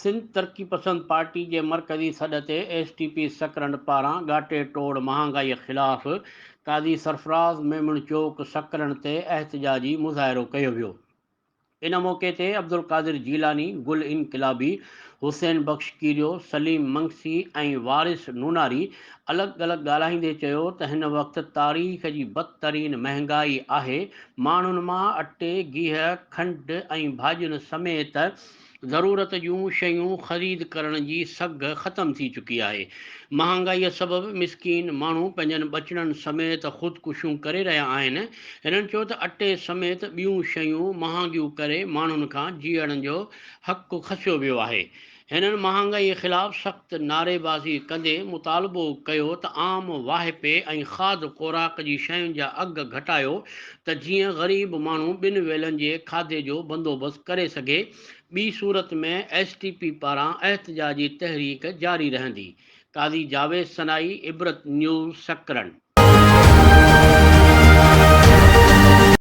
सिंध तरक़ी पसंद पार्टी जे मरकज़ी सॾ ते एसटीपी सकरंड पारां ॻाटे टोड़ महांगाईअ ख़िलाफ़ काज़ी सरफराज़ मेमण चौक सकरंड ते एहतजाजी मुज़ाहिरो कयो वियो। इन मौक़े ते अब्दुल क़ादिर जीलानी, गुल इनक़िलाबी, हुसैन बख़्श कीरियो, सलीम मंगसी ऐं वारिस नूनारी अलॻि अलॻि ॻाल्हाईंदे चयो त हिन वक़्तु तारीख़ जी बदतरीन महांगाई आहे। माण्हुनि मां अटे, गिह, खंड ऐं भाॼियुनि समेत ज़रूरत जूं शयूं ख़रीद करण जी सघ ख़तमु थी चुकी आहे। महांगाईअ सबबि मिसकीन माण्हू पंहिंजनि ॿचिड़नि समेत ख़ुदकुशियूं करे रहिया आहिनि। हिननि चयो त अटे समेत ॿियूं शयूं महांगियूं करे माण्हुनि खां जीअण जो हक़ु खसियो वियो आहे। हिननि महांगाईअ ख़िलाफ़ु सख़्तु नारेबाज़ी कंदे मुतालबो कयो त आम वाहिपे ऐं खाद ख़ुराक जी शयुनि जा अघ घटायो त जीअं ग़रीब माण्हू ॿिनि वेलनि जे खाधे जो बंदोबस्तु करे सघे। ॿी सूरत में एसटीपी पारां एहतजाजी तहरीक जारी रहंदी। काज़ी जावेद सनाई, इबरत न्यूज़, सकरन।